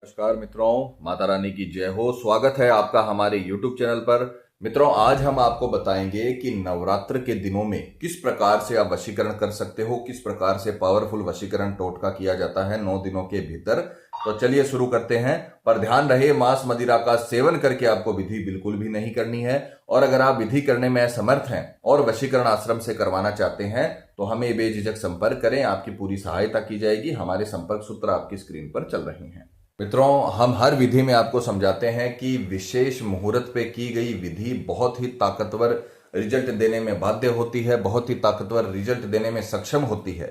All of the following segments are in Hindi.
नमस्कार मित्रों, माता रानी की जय हो। स्वागत है आपका हमारे YouTube चैनल पर। मित्रों, आज हम आपको बताएंगे कि नवरात्र के दिनों में किस प्रकार से आप वशीकरण कर सकते हो, किस प्रकार से पावरफुल वशीकरण टोटका किया जाता है 9 दिनों के भीतर। तो चलिए शुरू करते हैं। पर ध्यान रहे, मांस मदिरा का सेवन करके आपको विधि बिल्कुल भी नहीं करनी है। और अगर आप विधि करने में असमर्थ हैं और वशीकरण आश्रम से करवाना चाहते हैं तो हमें बेझिझक संपर्क करें, आपकी पूरी सहायता की जाएगी। हमारे संपर्क सूत्र आपकी स्क्रीन पर चल रहे हैं। मित्रों, हम हर विधि में आपको समझाते हैं कि विशेष मुहूर्त पे की गई विधि बहुत ही ताकतवर रिजल्ट देने में बाध्य होती है, बहुत ही ताकतवर रिजल्ट देने में सक्षम होती है।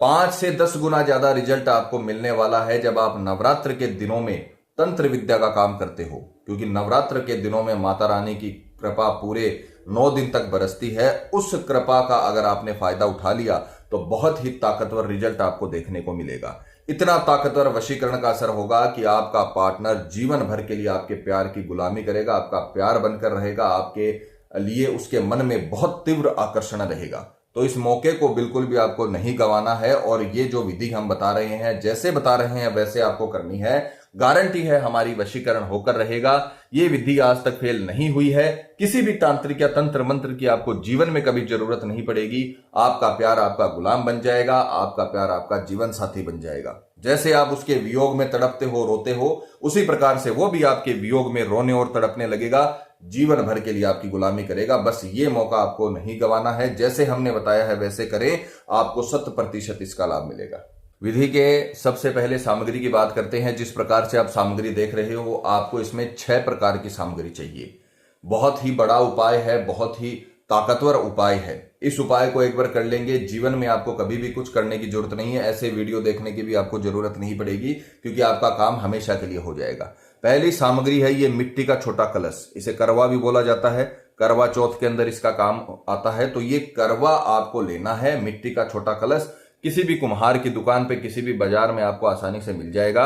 5 से 10 गुना ज्यादा रिजल्ट आपको मिलने वाला है जब आप नवरात्र के दिनों में तंत्र विद्या का काम करते हो, क्योंकि नवरात्र के दिनों में माता रानी की कृपा पूरे 9 दिन तक बरसती है। उस कृपा का अगर आपने फायदा उठा लिया तो बहुत ही ताकतवर रिजल्ट आपको देखने को मिलेगा। इतना ताकतवर वशीकरण का असर होगा कि आपका पार्टनर जीवन भर के लिए आपके प्यार की गुलामी करेगा, आपका प्यार बनकर रहेगा, आपके लिए उसके मन में बहुत तीव्र आकर्षण रहेगा। तो इस मौके को बिल्कुल भी आपको नहीं गंवाना है। और ये जो विधि हम बता रहे हैं, जैसे बता रहे हैं वैसे आपको करनी है। गारंटी है हमारी वशीकरण होकर रहेगा। ये विधि आज तक फेल नहीं हुई है। किसी भी तांत्रिक या तंत्र मंत्र की आपको जीवन में कभी जरूरत नहीं पड़ेगी। आपका प्यार आपका गुलाम बन जाएगा, आपका प्यार आपका जीवन साथी बन जाएगा। जैसे आप उसके वियोग में तड़पते हो, रोते हो, उसी प्रकार से वो भी आपके वियोग में रोने और तड़पने लगेगा, जीवन भर के लिए आपकी गुलामी करेगा। बस ये मौका आपको नहीं गंवाना है। जैसे हमने बताया है वैसे करें, आपको 100% इसका लाभ मिलेगा। विधि के सबसे पहले सामग्री की बात करते हैं। जिस प्रकार से आप सामग्री देख रहे हो, आपको इसमें 6 प्रकार की सामग्री चाहिए। बहुत ही बड़ा उपाय है, बहुत ही ताकतवर उपाय है। इस उपाय को एक बार कर लेंगे, जीवन में आपको कभी भी कुछ करने की जरूरत नहीं है। ऐसे वीडियो देखने की भी आपको जरूरत नहीं पड़ेगी, क्योंकि आपका काम हमेशा के लिए हो जाएगा। पहली सामग्री है ये मिट्टी का छोटा कलश। इसे करवा भी बोला जाता है, करवा चौथ के अंदर इसका काम आता है। तो ये करवा आपको लेना है, मिट्टी का छोटा कलश। किसी भी कुम्हार की दुकान पे, किसी भी बाजार में आपको आसानी से मिल जाएगा।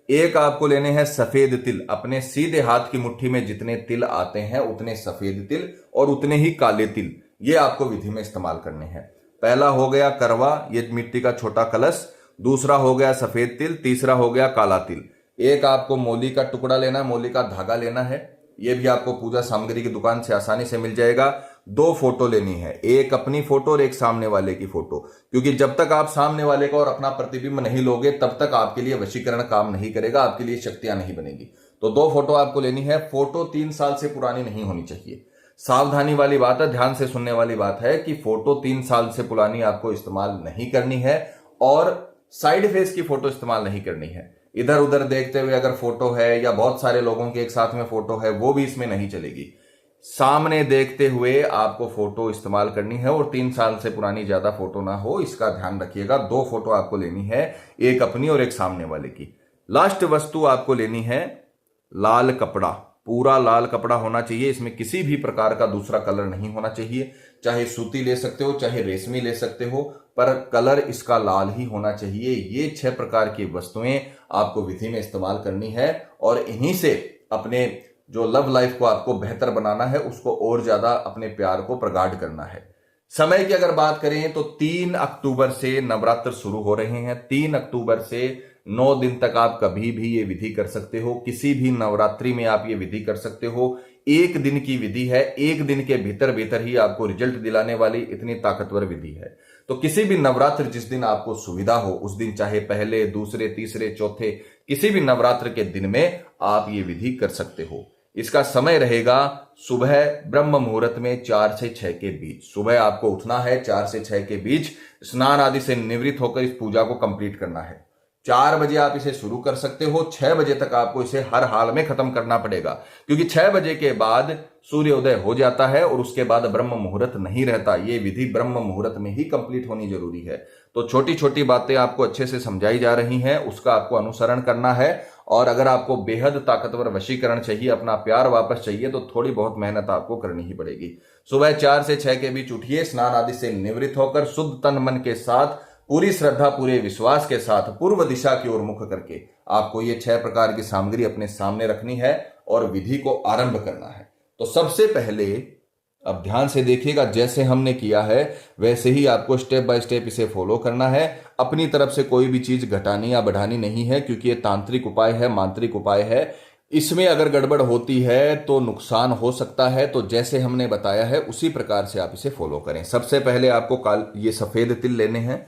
एक आपको लेने हैं सफेद तिल। अपने सीधे हाथ की मुट्ठी में जितने तिल आते हैं उतने सफेद तिल और उतने ही काले तिल, ये आपको विधि में इस्तेमाल करने हैं। पहला हो गया करवा, ये मिट्टी का छोटा कलश। दूसरा हो गया सफेद तिल। तीसरा हो गया काला तिल। एक आपको मोली का टुकड़ा लेना, मोली का धागा लेना है। ये भी आपको पूजा सामग्री की दुकान से आसानी से मिल जाएगा। 2 फोटो लेनी है, एक अपनी फोटो और एक सामने वाले की फोटो, क्योंकि जब तक आप सामने वाले का और अपना प्रतिबिंब नहीं लोगे तब तक आपके लिए वशीकरण काम नहीं करेगा, आपके लिए शक्तियां नहीं बनेगी। तो 2 फोटो आपको लेनी है। फोटो 3 साल से पुरानी नहीं होनी चाहिए। सावधानी वाली बात है, ध्यान से सुनने वाली बात है कि फोटो 3 साल से पुरानी आपको इस्तेमाल नहीं करनी है और साइड फेस की फोटो इस्तेमाल नहीं करनी है। इधर उधर देखते हुए अगर फोटो है या बहुत सारे लोगों की एक साथ में फोटो है, वो भी इसमें नहीं चलेगी। सामने देखते हुए आपको फोटो इस्तेमाल करनी है और 3 साल से पुरानी ज्यादा फोटो ना हो, इसका ध्यान रखिएगा। 2 फोटो आपको लेनी है, एक अपनी और एक सामने वाले की। लास्ट वस्तु आपको लेनी है लाल कपड़ा। पूरा लाल कपड़ा होना चाहिए, इसमें किसी भी प्रकार का दूसरा कलर नहीं होना चाहिए। चाहे सूती ले सकते हो, चाहे रेशमी ले सकते हो, पर कलर इसका लाल ही होना चाहिए। ये 6 प्रकार की वस्तुएं आपको विधि में इस्तेमाल करनी है और इन्हीं से अपने जो लव लाइफ को आपको बेहतर बनाना है, उसको और ज्यादा अपने प्यार को प्रगाढ़ करना है। समय की अगर बात करें तो 3 अक्टूबर से नवरात्र शुरू हो रहे हैं। 3 अक्टूबर से 9 दिन तक आप कभी भी ये विधि कर सकते हो। किसी भी नवरात्रि में आप ये विधि कर सकते हो। 1 दिन की विधि है, 1 दिन के भीतर भीतर ही आपको रिजल्ट दिलाने वाली इतनी ताकतवर विधि है। तो किसी भी नवरात्र जिस दिन आपको सुविधा हो, उस दिन चाहे पहले, दूसरे, तीसरे, चौथे, किसी भी नवरात्र के दिन में आप ये विधि कर सकते हो। इसका समय रहेगा सुबह ब्रह्म मुहूर्त में 4 से 6 के बीच। सुबह आपको उठना है 4 से 6 के बीच, स्नान आदि से निवृत्त होकर इस पूजा को कंप्लीट करना है। 4 बजे आप इसे शुरू कर सकते हो। 6 बजे तक आपको इसे हर हाल में खत्म करना पड़ेगा, क्योंकि 6 बजे के बाद सूर्योदय हो जाता है और उसके बाद ब्रह्म मुहूर्त नहीं रहता। ये विधि ब्रह्म मुहूर्त में ही कंप्लीट होनी जरूरी है। तो छोटी छोटी बातें आपको अच्छे से समझाई जा रही हैं, उसका आपको अनुसरण करना है। और अगर आपको बेहद ताकतवर वशीकरण चाहिए, अपना प्यार वापस चाहिए, तो थोड़ी बहुत मेहनत आपको करनी ही पड़ेगी। सुबह 4 से 6 के बीच उठिए, स्नान आदि से निवृत्त होकर शुद्ध तन मन के साथ, पूरी श्रद्धा, पूरे विश्वास के साथ, पूर्व दिशा की ओर मुख करके आपको ये 6 प्रकार की सामग्री अपने सामने रखनी है और विधि को आरंभ करना है। तो सबसे पहले अब ध्यान से देखिएगा, जैसे हमने किया है वैसे ही आपको स्टेप बाय स्टेप इसे फॉलो करना है। अपनी तरफ से कोई भी चीज घटानी या बढ़ानी नहीं है, क्योंकि ये तांत्रिक उपाय है, मांत्रिक उपाय है। इसमें अगर गड़बड़ होती है तो नुकसान हो सकता है। तो जैसे हमने बताया है उसी प्रकार से आप इसे फॉलो करें। सबसे पहले आपको ये सफेद तिल लेने हैं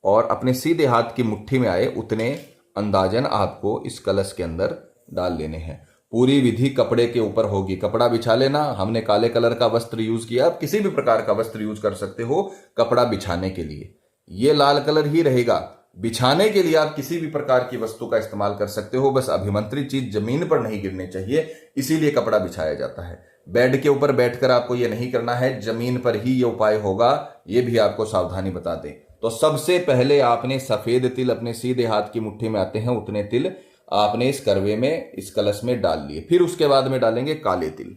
और अपने सीधे हाथ की मुट्ठी में आए उतने अंदाजन आपको इस कलश के अंदर डाल लेने हैं। पूरी विधि कपड़े के ऊपर होगी। कपड़ा बिछा लेना। हमने काले कलर का वस्त्र यूज किया, आप किसी भी प्रकार का वस्त्र यूज कर सकते हो कपड़ा बिछाने के लिए। ये लाल कलर ही रहेगा। बिछाने के लिए आप किसी भी प्रकार की वस्तु का इस्तेमाल कर सकते हो, बस अभिमंत्रित चीज जमीन पर नहीं गिरनी चाहिए, इसीलिए कपड़ा बिछाया जाता है। बेड के ऊपर बैठकर आपको यह नहीं करना है, जमीन पर ही यह उपाय होगा। यह भी आपको सावधानी बता दें। तो सबसे पहले आपने सफेद तिल अपने सीधे हाथ की मुट्ठी में आते हैं उतने तिल आपने इस करवे में, इस कलश में डाल लिए। फिर उसके बाद में डालेंगे काले तिल।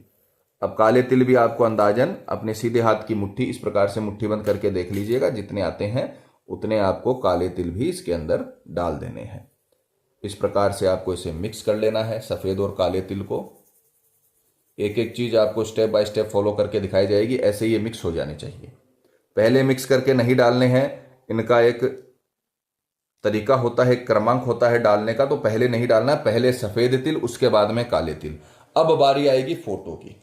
अब काले तिल भी आपको अंदाजन अपने सीधे हाथ की मुट्ठी इस प्रकार से मुट्ठी बंद करके देख लीजिएगा, जितने आते हैं उतने आपको काले तिल भी इसके अंदर डाल देने हैं। इस प्रकार से आपको इसे मिक्स कर लेना है, सफेद और काले तिल को। एक एक चीज आपको स्टेप बाय स्टेप फॉलो करके दिखाई जाएगी, ऐसे ये मिक्स हो जाने चाहिए। पहले मिक्स करके नहीं डालने हैं, इनका एक तरीका होता है, क्रमांक होता है डालने का। तो पहले नहीं डालना, पहले सफेद तिल उसके बाद में काले तिल। अब बारी आएगी फोटो की।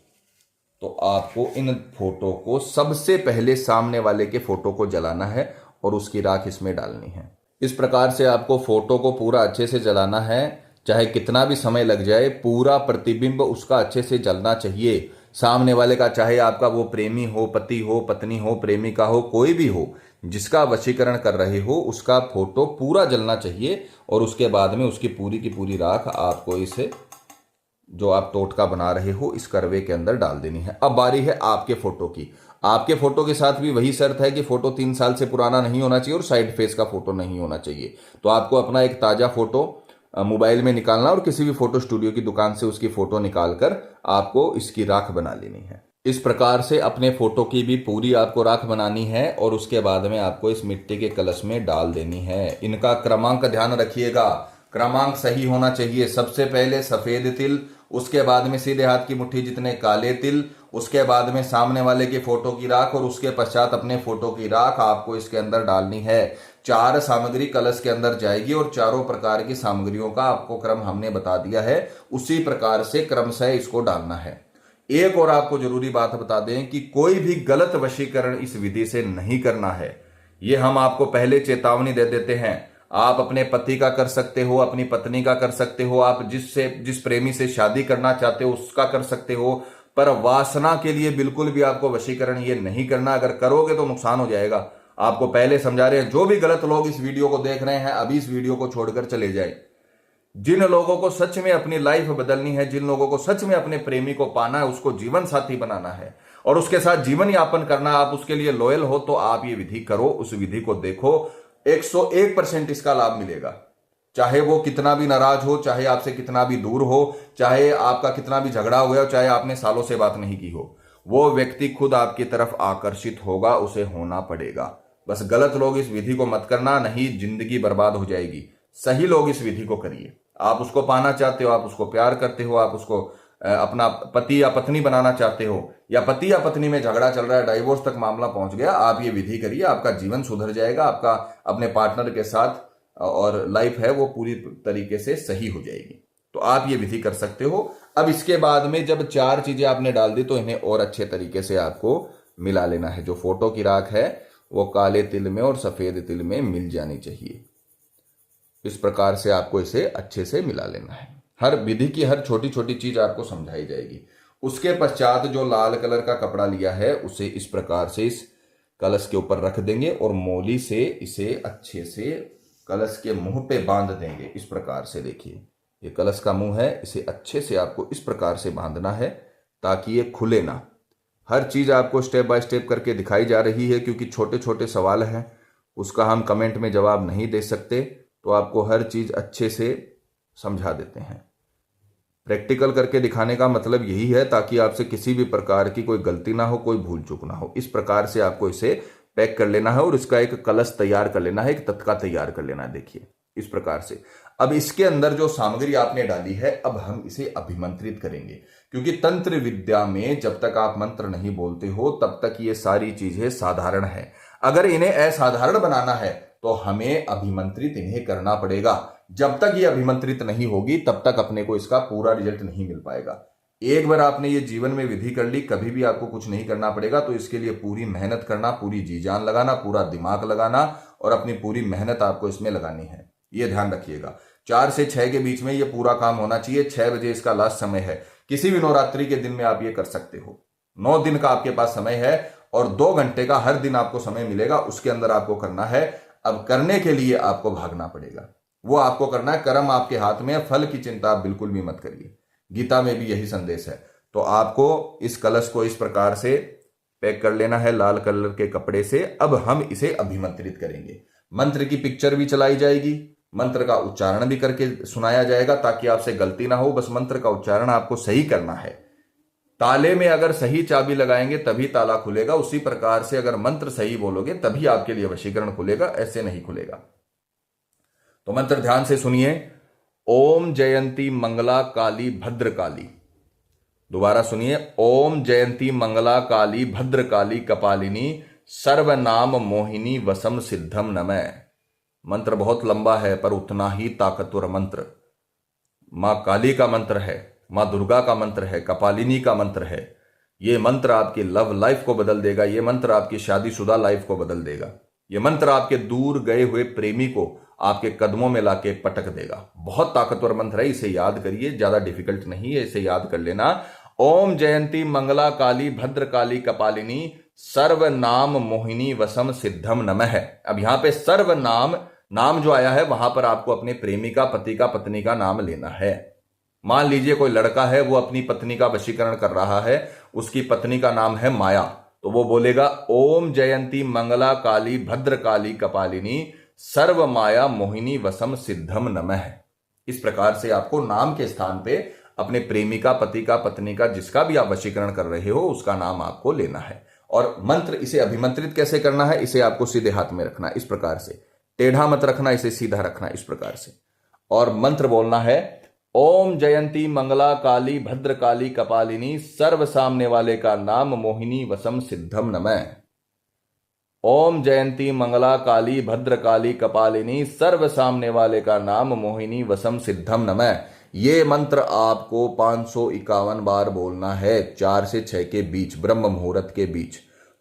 तो आपको इन फोटो को सबसे पहले सामने वाले के फोटो को जलाना है और उसकी राख इसमें डालनी है। इस प्रकार से आपको फोटो को पूरा अच्छे से जलाना है, चाहे कितना भी समय लग जाए, पूरा प्रतिबिंब उसका अच्छे से जलना चाहिए। सामने वाले का, चाहे आपका वो प्रेमी हो, पति हो, पत्नी हो, प्रेमिका हो, कोई भी हो, जिसका वशीकरण कर रहे हो, उसका फोटो पूरा जलना चाहिए। और उसके बाद में उसकी पूरी की पूरी राख आपको इसे, जो आप टोटका बना रहे हो, इस करवे के अंदर डाल देनी है। अब बारी है आपके फोटो की। आपके फोटो के साथ भी वही शर्त है कि फोटो 3 साल से पुराना नहीं होना चाहिए और साइड फेस का फोटो नहीं होना चाहिए। तो आपको अपना एक ताजा फोटो मोबाइल में निकालना और किसी भी फोटो स्टूडियो की दुकान से उसकी फोटो निकालकर आपको इसकी राख बना लेनी है। इस प्रकार से अपने फोटो की भी पूरी आपको राख बनानी है और उसके बाद में आपको इस मिट्टी के कलश में डाल देनी है। इनका क्रमांक ध्यान रखिएगा, क्रमांक सही होना चाहिए। सबसे पहले सफेद तिल, उसके बाद में सीधे हाथ की मुट्ठी जितने काले तिल, उसके बाद में सामने वाले की फोटो की राख और उसके पश्चात अपने फोटो की राख आपको इसके अंदर डालनी है। 4 सामग्री कलश के अंदर जाएगी और चारों प्रकार की सामग्रियों का आपको क्रम हमने बता दिया है, उसी प्रकार से क्रमशः इसको डालना है। एक और आपको जरूरी बात बता दें कि कोई भी गलत वशीकरण इस विधि से नहीं करना है। ये हम आपको पहले चेतावनी दे देते हैं। आप अपने पति का कर सकते हो, अपनी पत्नी का कर सकते हो, आप जिस प्रेमी से शादी करना चाहते हो उसका कर सकते हो, पर वासना के लिए बिल्कुल भी आपको वशीकरण ये नहीं करना। अगर करोगे तो नुकसान हो जाएगा। आपको पहले समझा रहे हैं, जो भी गलत लोग इस वीडियो को देख रहे हैं अभी इस वीडियो को छोड़कर चले जाए। जिन लोगों को सच में अपनी लाइफ बदलनी है, जिन लोगों को सच में अपने प्रेमी को पाना है, उसको जीवन साथी बनाना है और उसके साथ जीवन यापन करना, आप उसके लिए लॉयल हो, तो आप ये विधि करो, उस विधि को देखो। 101% इसका लाभ मिलेगा। चाहे वो कितना भी नाराज हो, चाहे आपसे कितना भी दूर हो, चाहे आपका कितना भी झगड़ा हो गया हो, चाहे आपने सालों से बात नहीं की हो, वो व्यक्ति खुद आपकी तरफ आकर्षित होगा, उसे होना पड़ेगा। बस गलत लोग इस विधि को मत करना, नहीं जिंदगी बर्बाद हो जाएगी। सही लोग इस विधि को करिए। आप उसको पाना चाहते हो, आप उसको प्यार करते हो, आप उसको अपना पति या पत्नी बनाना चाहते हो, या पति या पत्नी में झगड़ा चल रहा है, डाइवोर्स तक मामला पहुंच गया, आप ये विधि करिए, आपका जीवन सुधर जाएगा। आपका अपने पार्टनर के साथ और लाइफ है वो पूरी तरीके से सही हो जाएगी। तो आप ये विधि कर सकते हो। अब इसके बाद में जब 4 चीजें आपने डाल दी तो इन्हें और अच्छे तरीके से आपको मिला लेना है। जो फोटो की राख है वो काले तिल में और सफेद तिल में मिल जानी चाहिए। इस प्रकार से आपको इसे अच्छे से मिला लेना है। हर विधि की हर छोटी छोटी चीज आपको समझाई जाएगी। उसके पश्चात जो लाल कलर का कपड़ा लिया है उसे इस प्रकार से इस कलश के ऊपर रख देंगे और मोली से इसे अच्छे से कलश के मुंह पे बांध देंगे। इस प्रकार से देखिए, ये कलश का मुंह है, इसे अच्छे से आपको इस प्रकार से बांधना है ताकि ये खुले ना। हर चीज आपको स्टेप बाय स्टेप करके दिखाई जा रही है, क्योंकि छोटे छोटे सवाल हैं उसका हम कमेंट में जवाब नहीं दे सकते, तो आपको हर चीज अच्छे से समझा देते हैं। प्रैक्टिकल करके दिखाने का मतलब यही है ताकि आपसे किसी भी प्रकार की कोई गलती ना हो, कोई भूल चूक ना हो। इस प्रकार से आपको इसे पैक कर लेना है और इसका एक कलश तैयार कर लेना है, एक तत्का तैयार कर लेना है। देखिए इस प्रकार से अब इसके अंदर जो सामग्री आपने डाली है, अब हम इसे अभिमंत्रित करेंगे, क्योंकि तंत्र विद्या में जब तक आप मंत्र नहीं बोलते हो तब तक ये सारी चीजें साधारण है। अगर इन्हें असाधारण बनाना है तो हमें अभिमंत्रित इन्हें करना पड़ेगा। जब तक ये अभिमंत्रित नहीं होगी तब तक अपने को इसका पूरा रिजल्ट नहीं मिल पाएगा। एक बार आपने ये जीवन में विधि कर ली, कभी भी आपको कुछ नहीं करना पड़ेगा। तो इसके लिए पूरी मेहनत करना, पूरी जी जान लगाना, पूरा दिमाग लगाना और अपनी पूरी मेहनत आपको इसमें लगानी है। ये ध्यान रखिएगा। 4 से 6 के बीच में ये पूरा काम होना चाहिए। 6 बजे इसका लास्ट समय है। किसी भी नवरात्रि के दिन में आप ये कर सकते हो। 9 दिन का आपके पास समय है और 2 घंटे का हर दिन आपको समय मिलेगा, उसके अंदर आपको करना है। अब करने के लिए आपको भागना पड़ेगा, वो आपको करना है। कर्म आपके हाथ में है, फल की चिंता आप बिल्कुल भी मत करिए। गीता में भी यही संदेश है। तो आपको इस कलश को इस प्रकार से पैक कर लेना है लाल कलर के कपड़े से। अब हम इसे अभिमंत्रित करेंगे। मंत्र की पिक्चर भी चलाई जाएगी, मंत्र का उच्चारण भी करके सुनाया जाएगा ताकि आपसे गलती ना हो। बस मंत्र का उच्चारण आपको सही करना है। ताले में अगर सही चाबी लगाएंगे तभी ताला खुलेगा, उसी प्रकार से अगर मंत्र सही बोलोगे तभी आपके लिए वशीकरण खुलेगा, ऐसे नहीं खुलेगा। तो मंत्र ध्यान से सुनिए। ओम जयंती मंगला काली भद्र काली। दोबारा सुनिए। ओम जयंती मंगला काली भद्र काली कपालिनी सर्वनाम मोहिनी वसम सिद्धम नमः। मंत्र बहुत लंबा है पर उतना ही ताकतवर मंत्र। मां काली का मंत्र है, मां दुर्गा का मंत्र है, कपालिनी का मंत्र है। ये मंत्र आपकी लव लाइफ को बदल देगा। ये मंत्र आपकी शादीशुदा लाइफ को बदल देगा। ये मंत्र आपके दूर गए हुए प्रेमी को आपके कदमों में लाके पटक देगा। बहुत ताकतवर मंत्र है, इसे याद करिए। ज्यादा डिफिकल्ट नहीं है, इसे याद कर लेना। ओम जयंती मंगला काली भद्र काली कपालिनी सर्व नाम मोहिनी वसम सिद्धम नमः। अब यहां पे सर्व नाम जो आया है वहां पर आपको अपने प्रेमी का, पति का, पत्नी का नाम लेना है। मान लीजिए कोई लड़का है, वो अपनी पत्नी का वशीकरण कर रहा है, उसकी पत्नी का नाम है माया, तो वो बोलेगा ओम जयंती मंगला काली भद्र काली कपालिनी सर्व माया मोहिनी वसम सिद्धम नमः। इस प्रकार से आपको नाम के स्थान पे अपने प्रेमी का, पति का, पत्नी का, जिसका भी आप वशीकरण कर रहे हो उसका नाम आपको लेना है। और मंत्र इसे अभिमंत्रित कैसे करना है, इसे आपको सीधे हाथ में रखना इस प्रकार से, टेढ़ा मत रखना, इसे सीधा रखना इस प्रकार से। और मंत्र बोलना है ओम जयंती मंगला काली भद्र काली कपालिनी सर्व सामने वाले का नाम मोहिनी वसम सिद्धम नमः। ओम जयंती मंगला काली भद्र काली कपालिनी सर्व सामने वाले का नाम मोहिनी वसम सिद्धम नमः। ये मंत्र आपको 551 बार बोलना है, 4 से 6 के बीच, ब्रह्म मुहूर्त के बीच।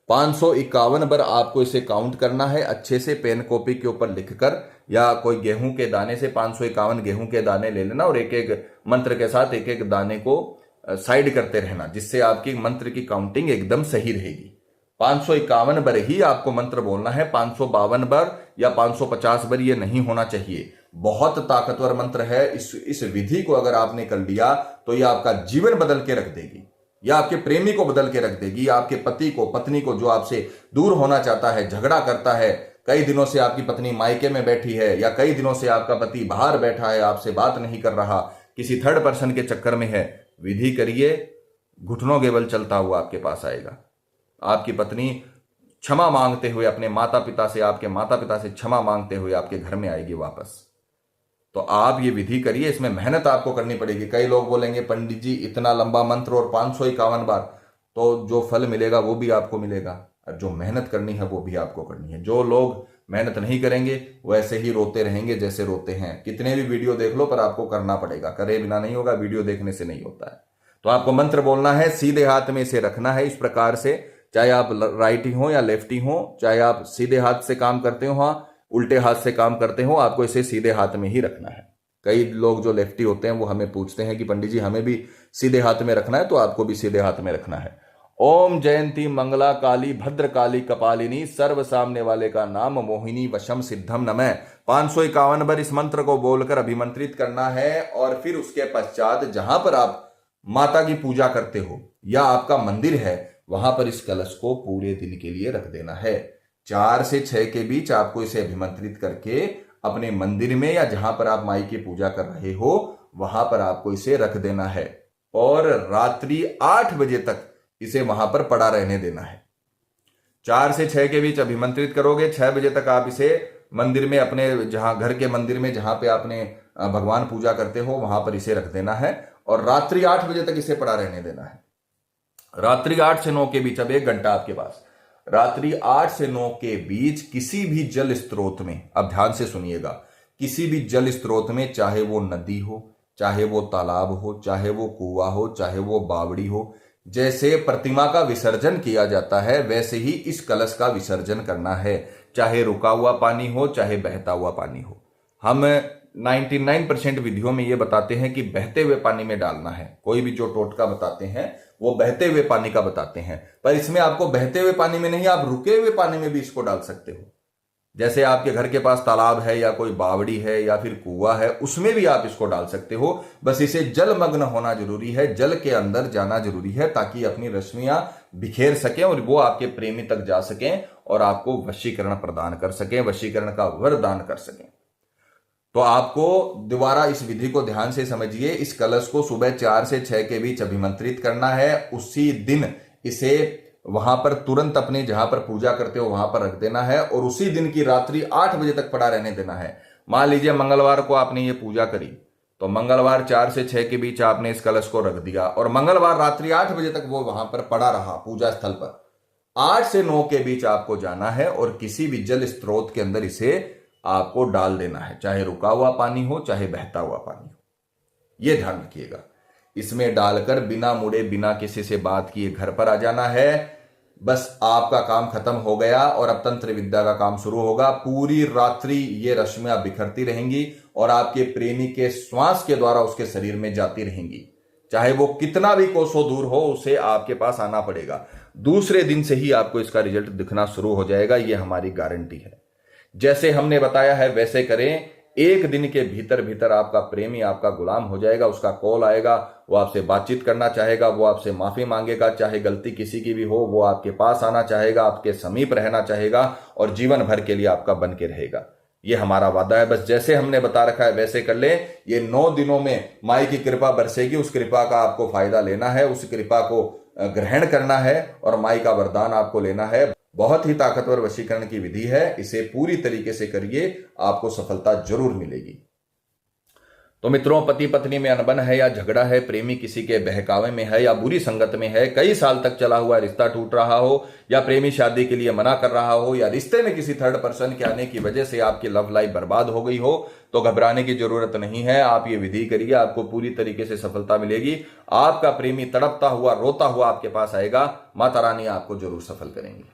551 बार आपको इसे काउंट करना है। अच्छे से पेन कॉपी के ऊपर लिखकर या कोई गेहूं के दाने से 551 गेहूं के दाने ले लेना और एक एक मंत्र के साथ एक एक दाने को साइड करते रहना, जिससे आपकी मंत्र की काउंटिंग एकदम सही रहेगी। 551 बार ही आपको मंत्र बोलना है, 552 बार या 550 बार ये नहीं होना चाहिए। बहुत ताकतवर मंत्र है। इस विधि को अगर आपने कर लिया तो ये आपका जीवन बदल के रख देगी, या आपके प्रेमी को बदल के रख देगी, आपके पति को, पत्नी को, जो आपसे दूर होना चाहता है, झगड़ा करता है, कई दिनों से आपकी पत्नी मायके में बैठी है या कई दिनों से आपका पति बाहर बैठा है, आपसे बात नहीं कर रहा, किसी थर्ड पर्सन के चक्कर में है, विधि करिए, घुटनों के बल चलता हुआ आपके पास आएगा। आपकी पत्नी क्षमा मांगते हुए अपने माता पिता से, आपके माता पिता से क्षमा मांगते हुए आपके घर में आएगी वापस। तो आप ये विधि करिए, इसमें मेहनत आपको करनी पड़ेगी। कई लोग बोलेंगे पंडित जी इतना लंबा मंत्र और 551 बार, तो जो फल मिलेगा वो भी आपको मिलेगा और जो मेहनत करनी है वो भी आपको करनी है। जो लोग मेहनत नहीं करेंगे वो ऐसे ही रोते रहेंगे जैसे रोते हैं। कितने भी वीडियो देख लो पर आपको करना पड़ेगा, करे बिना नहीं होगा, वीडियो देखने से नहीं होता है। तो आपको मंत्र बोलना है, सीधे हाथ में इसे रखना है इस प्रकार से, चाहे आप राइटी हो या लेफ्टी हो, चाहे आप सीधे हाथ से काम करते हो, हाँ उल्टे हाथ से काम करते हो, आपको इसे सीधे हाथ में ही रखना है। कई लोग जो लेफ्टी होते हैं वो हमें पूछते हैं कि पंडित जी हमें भी सीधे हाथ में रखना है, तो आपको भी सीधे हाथ में रखना है। ओम जयंती मंगला काली भद्र काली कपालिनी सर्व सामने वाले का नाम मोहिनी वशम सिद्धम नमः। 551 बार इस मंत्र को बोलकर अभिमंत्रित करना है। और फिर उसके पश्चात जहां पर आप माता की पूजा करते हो या आपका मंदिर है वहां पर इस कलश को पूरे दिन के लिए रख देना है। 4 से 6 के बीच आपको इसे अभिमंत्रित करके अपने मंदिर में या जहां पर आप माई की पूजा कर रहे हो वहां पर आपको इसे रख देना है और रात्रि 8 बजे तक इसे वहां पर पड़ा रहने देना है। 4 से 6 के बीच अभिमंत्रित करोगे, 6 बजे तक आप इसे मंदिर में, अपने जहां घर के मंदिर में जहां पे आपने भगवान पूजा करते हो वहां पर इसे रख देना है और रात्रि 8 बजे तक इसे पड़ा रहने देना है। रात्रि 8 से 9 के बीच, अब 1 घंटा आपके पास, रात्रि 8 से 9 के बीच किसी भी जल स्रोत में, अब ध्यान से सुनिएगा, किसी भी जल स्रोत में, चाहे वो नदी हो, चाहे वो तालाब हो, चाहे वो कुआं हो, चाहे वो बावड़ी हो, जैसे प्रतिमा का विसर्जन किया जाता है वैसे ही इस कलश का विसर्जन करना है। चाहे रुका हुआ पानी हो, चाहे बहता हुआ पानी हो। हम 99% विधियों में यह बताते हैं कि बहते हुए पानी में डालना है। कोई भी जो टोटका बताते हैं वो बहते हुए पानी का बताते हैं, पर इसमें आपको बहते हुए पानी में नहीं, आप रुके हुए पानी में भी इसको डाल सकते हो। जैसे आपके घर के पास तालाब है या कोई बावड़ी है या फिर कुआं है, उसमें भी आप इसको डाल सकते हो। बस इसे जलमग्न होना जरूरी है, जल के अंदर जाना जरूरी है, ताकि अपनी रश्मियां बिखेर सकें और वो आपके प्रेमी तक जा सकें और आपको वशीकरण प्रदान कर सकें, वशीकरण का वरदान कर सकें। तो आपको दोबारा इस विधि को ध्यान से समझिए। इस कलश को सुबह 4 से 6 के बीच अभिमंत्रित करना है। उसी दिन इसे वहां पर तुरंत अपने जहां पर पूजा करते हो वहां पर रख देना है और उसी दिन की रात्रि 8 बजे तक पड़ा रहने देना है। मान लीजिए मंगलवार को आपने ये पूजा करी, तो मंगलवार 4 से 6 के बीच आपने इस कलश को रख दिया और मंगलवार रात्रि 8 बजे तक वो वहां पर पड़ा रहा पूजा स्थल पर। 8 से 9 के बीच आपको जाना है और किसी भी जल स्रोत के अंदर इसे आपको डाल देना है, चाहे रुका हुआ पानी हो, चाहे बहता हुआ पानी हो। यह ध्यान रखिएगा। इसमें डालकर बिना मुड़े, बिना किसी से बात किए घर पर आ जाना है। बस आपका काम खत्म हो गया और अब तंत्र विद्या का काम शुरू होगा। पूरी रात्रि ये रश्मियां बिखरती रहेंगी और आपके प्रेमी के श्वास के द्वारा उसके शरीर में जाती रहेंगी। चाहे वो कितना भी कोसों दूर हो, उसे आपके पास आना पड़ेगा। दूसरे दिन से ही आपको इसका रिजल्ट दिखना शुरू हो जाएगा, ये हमारी गारंटी है। जैसे हमने बताया है वैसे करें। 1 दिन के भीतर भीतर आपका प्रेमी आपका गुलाम हो जाएगा। उसका कॉल आएगा, वो आपसे बातचीत करना चाहेगा, वो आपसे माफी मांगेगा, चाहे गलती किसी की भी हो, वो आपके पास आना चाहेगा, आपके समीप रहना चाहेगा और जीवन भर के लिए आपका बन के रहेगा। ये हमारा वादा है। बस जैसे हमने बता रखा है वैसे कर ले। ये 9 दिनों में माई की कृपा बरसेगी। उस कृपा का आपको फायदा लेना है, उस कृपा को ग्रहण करना है और माई का वरदान आपको लेना है। बहुत ही ताकतवर वशीकरण की विधि है। इसे पूरी तरीके से करिए, आपको सफलता जरूर मिलेगी। तो मित्रों, पति पत्नी में अनबन है या झगड़ा है, प्रेमी किसी के बहकावे में है या बुरी संगत में है, कई साल तक चला हुआ रिश्ता टूट रहा हो या प्रेमी शादी के लिए मना कर रहा हो या रिश्ते में किसी थर्ड पर्सन के आने की वजह से आपकी लव लाइफ बर्बाद हो गई हो, तो घबराने की जरूरत नहीं है। आप ये विधि करिए, आपको पूरी तरीके से सफलता मिलेगी। आपका प्रेमी तड़पता हुआ, रोता हुआ आपके पास आएगा। माता रानी आपको जरूर सफल करेंगी।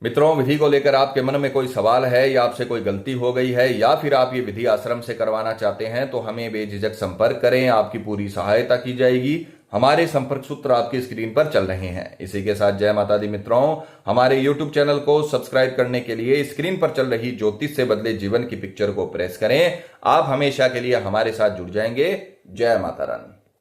मित्रों, विधि को लेकर आपके मन में कोई सवाल है या आपसे कोई गलती हो गई है या फिर आप ये विधि आश्रम से करवाना चाहते हैं तो हमें बेझिझक संपर्क करें, आपकी पूरी सहायता की जाएगी। हमारे संपर्क सूत्र आपकी स्क्रीन पर चल रहे हैं। इसी के साथ जय माता दी मित्रों, हमारे YouTube चैनल को सब्सक्राइब करने के लिए स्क्रीन पर चल रही ज्योतिष से बदले जीवन की पिक्चर को प्रेस करें। आप हमेशा के लिए हमारे साथ जुड़ जाएंगे। जय माता रानी।